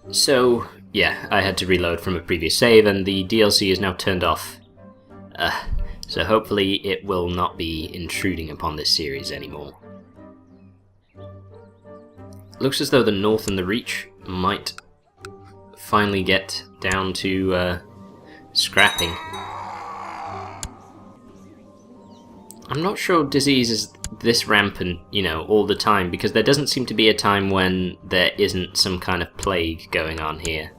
So, yeah, I had to reload from a previous save, and the DLC is now turned off. So hopefully it will not be intruding upon this series anymore. Looks as though the North and the Reach might finally get down to scrapping. I'm not sure disease is this rampant, you know, all the time, because there doesn't seem to be a time when there isn't some kind of plague going on here.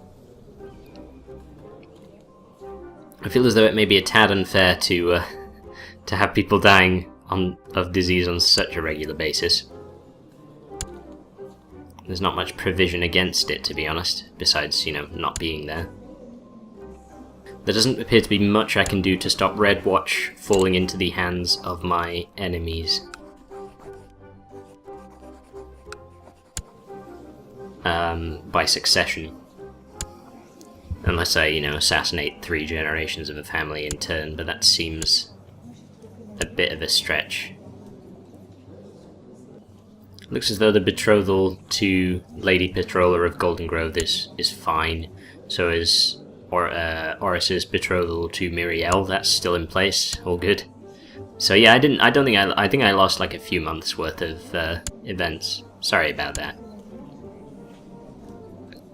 I feel as though it may be a tad unfair to have people dying of disease on such a regular basis. There's not much provision against it, to be honest, besides, you know, not being there. There doesn't appear to be much I can do to stop Red Watch falling into the hands of my enemies. By succession. Unless I, you know, assassinate 3 generations of a family in turn, but that seems a bit of a stretch. Looks as though the betrothal to Lady Patroller of Golden Grove is fine. So is Orys's betrothal to Myrielle. That's still in place. All good. So yeah, I think I lost like a few months worth of events. Sorry about that.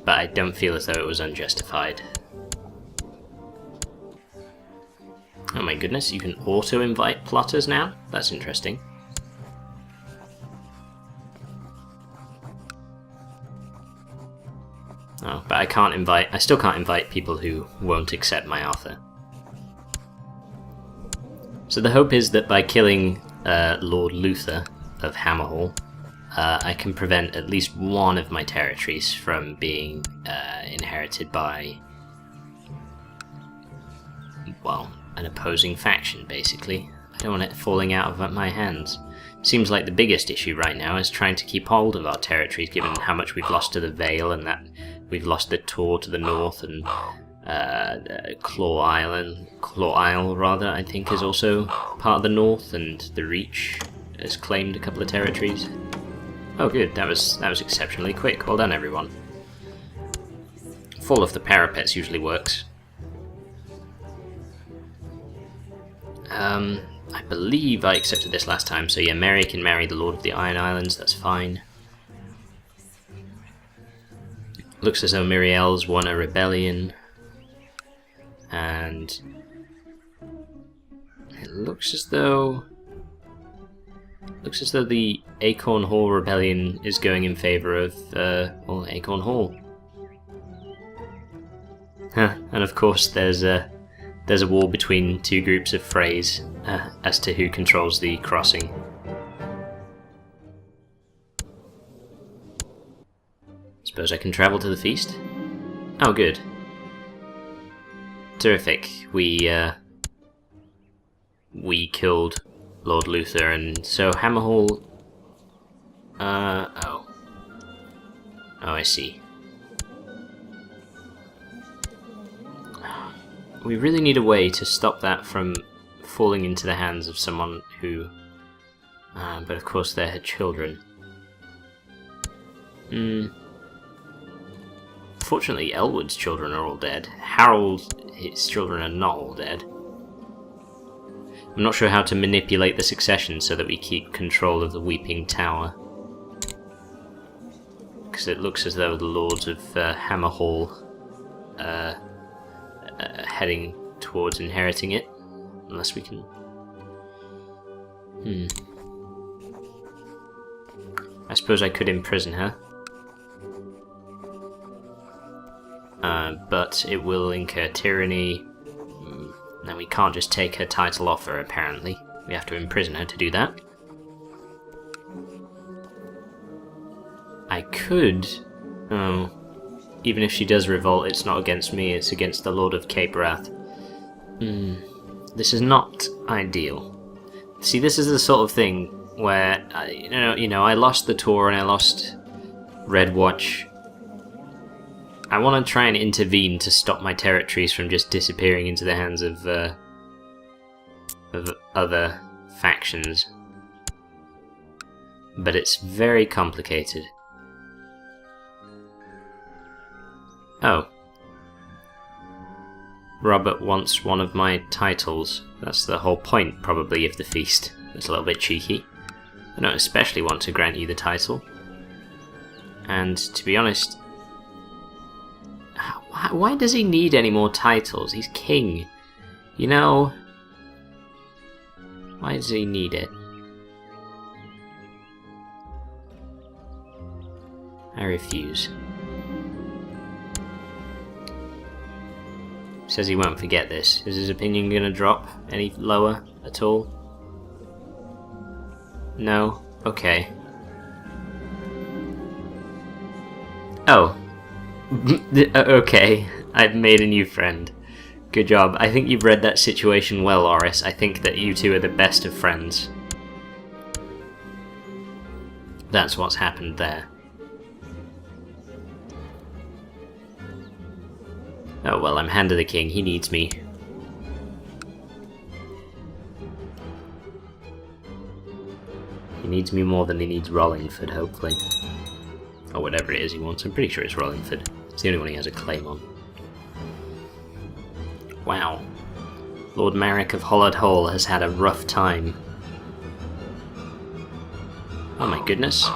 But I don't feel as though it was unjustified. Oh my goodness, you can auto-invite plotters now? That's interesting. Oh, but I still can't invite people who won't accept my offer. So the hope is that by killing Lord Luther of Hammerhall, I can prevent at least one of my territories from being inherited by, well, an opposing faction, basically. I don't want it falling out of my hands. Seems like the biggest issue right now is trying to keep hold of our territories, given how much we've lost to the Vale, and that we've lost the Tor to the north, and Claw Isle, rather, I think, is also part of the north, and the Reach has claimed a couple of territories. Oh good, that was exceptionally quick. Well done, everyone. Fall off the parapets usually works. I believe I accepted this last time, so yeah, Mary can marry the Lord of the Iron Islands, that's fine. Looks as though Myrielle's won a rebellion, and it looks as though the Acorn Hall rebellion is going in favour of well, Acorn Hall. Huh, and of course there's a war between 2 groups of Freys as to who controls the crossing. Suppose I can travel to the feast? Oh, good. Terrific. We killed Lord Luther, and so Hammerhall... Oh, I see. We really need a way to stop that from falling into the hands of someone who... but of course they're her children. Fortunately, Elwood's children are all dead. Harold, his children are not all dead. I'm not sure how to manipulate the succession so that we keep control of the Weeping Tower. Because it looks as though the Lords of Hammerhall heading towards inheriting it, unless we can... I suppose I could imprison her. But it will incur tyranny. Now we can't just take her title off her, apparently. We have to imprison her to do that. I could... Oh... Even if she does revolt, it's not against me, it's against the Lord of Cape Wrath. This is not ideal. See, this is the sort of thing where, you know, I lost the Tor and I lost Red Watch. I want to try and intervene to stop my territories from just disappearing into the hands of other factions. But it's very complicated. Oh. Robert wants one of my titles. That's the whole point, probably, of the feast. It's a little bit cheeky. I don't especially want to grant you the title. And, to be honest... Why does he need any more titles? He's king. You know... Why does he need it? I refuse. Says he won't forget this. Is his opinion gonna drop any lower at all? No? Okay. Oh. Okay. I've made a new friend. Good job. I think you've read that situation well, Oris. I think that you two are the best of friends. That's what's happened there. Oh well, I'm Hand of the King. He needs me. He needs me more than he needs Rollingford, hopefully. Or whatever it is he wants. I'm pretty sure it's Rollingford. It's the only one he has a claim on. Wow. Lord Marek of Hollard Hall has had a rough time. Oh my goodness.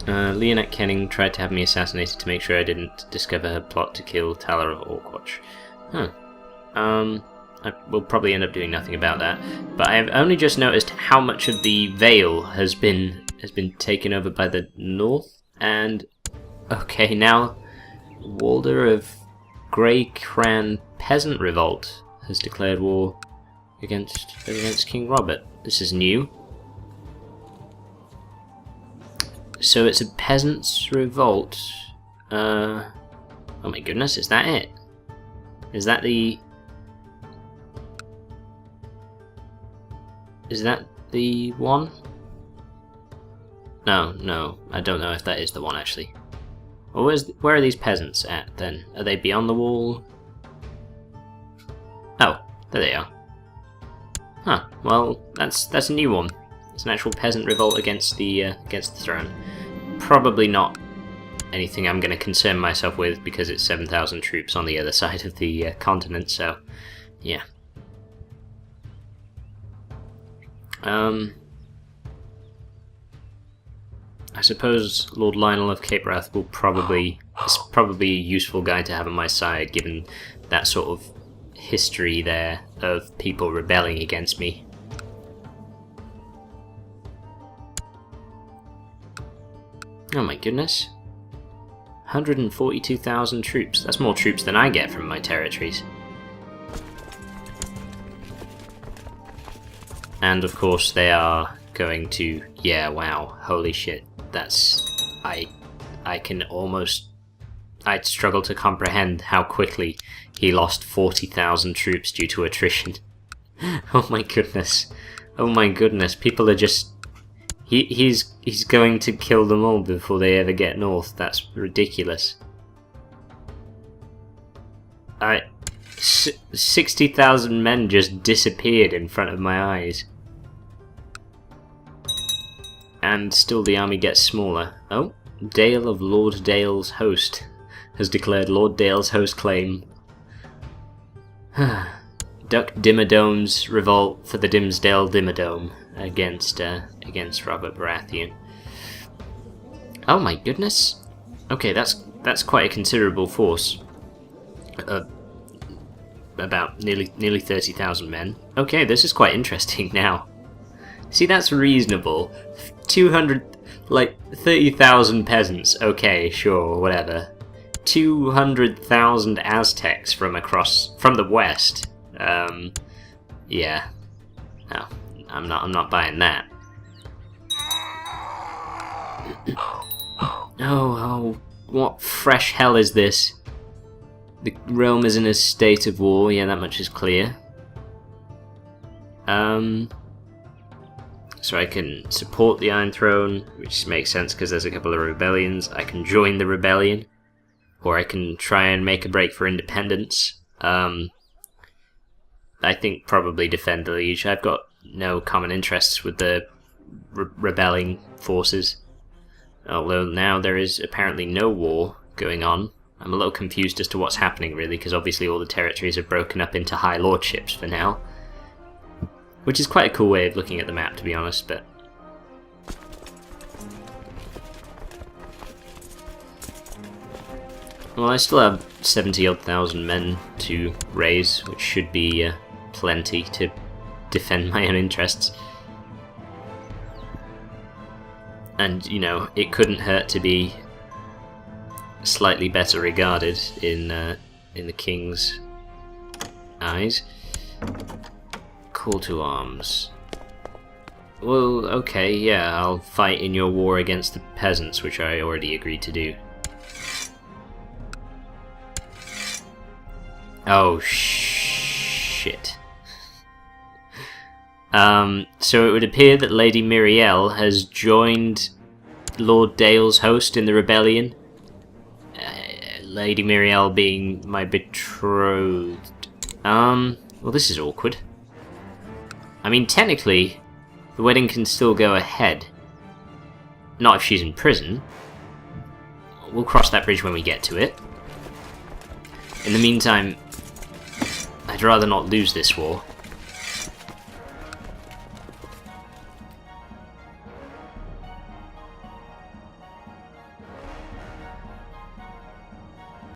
Leonette Kenning tried to have me assassinated to make sure I didn't discover her plot to kill Talar of Orkwatch. I will probably end up doing nothing about that. But I have only just noticed how much of the Vale has been taken over by the North, and okay, now Walder of Grey Cran Peasant Revolt has declared war against King Robert. This is new. So it's a peasants' revolt. Oh my goodness, is that it? Is that the one? No, I don't know if that is the one actually. Well, where are these peasants at then? Are they beyond the wall? Oh, there they are. Huh. Well, that's a new one. It's an actual peasant revolt against the throne. Probably not anything I'm going to concern myself with because it's 7,000 troops on the other side of the continent. So, yeah. I suppose Lord Lionel of Cape Wrath is probably a useful guy to have on my side, given that sort of history there of people rebelling against me. Oh my goodness. 142,000 troops. That's more troops than I get from my territories. And of course they are going to... Yeah, wow. Holy shit. That's... I can almost... I'd struggle to comprehend how quickly he lost 40,000 troops due to attrition. Oh my goodness. Oh my goodness. People are just... He's going to kill them all before they ever get north. That's ridiculous. 60,000 men just disappeared in front of my eyes. And still the army gets smaller. Oh, Dale of Lord Dale's Host has declared Lord Dale's host claim. Duck Dimmadome's revolt for the Dimmsdale Dimmadome against Robert Baratheon. Oh my goodness. Okay, that's quite a considerable force. About nearly 30,000 men. Okay, this is quite interesting now. See, that's reasonable. 30,000 peasants. Okay, sure, whatever. 200,000 Aztecs from the west. Yeah. No, I'm not buying that. Oh, what fresh hell is this? The realm is in a state of war, yeah, that much is clear. So I can support the Iron Throne, which makes sense because there's a couple of rebellions. I can join the rebellion, or I can try and make a break for independence. I think probably defend the Liege. I've got no common interests with the rebelling forces. Although now there is apparently no war going on. I'm a little confused as to what's happening, really, because obviously all the territories are broken up into high lordships for now. Which is quite a cool way of looking at the map, to be honest, but... Well, I still have 70-odd thousand men to raise, which should be plenty to defend my own interests. And, you know, it couldn't hurt to be slightly better regarded in the king's eyes. Call to arms. Well, okay, yeah, I'll fight in your war against the peasants, which I already agreed to do. Oh, shit. So it would appear that Lady Myrielle has joined Lord Dale's host in the rebellion. Lady Myrielle being my betrothed. Well, this is awkward. I mean, technically, the wedding can still go ahead. Not if she's in prison. We'll cross that bridge when we get to it. In the meantime, I'd rather not lose this war.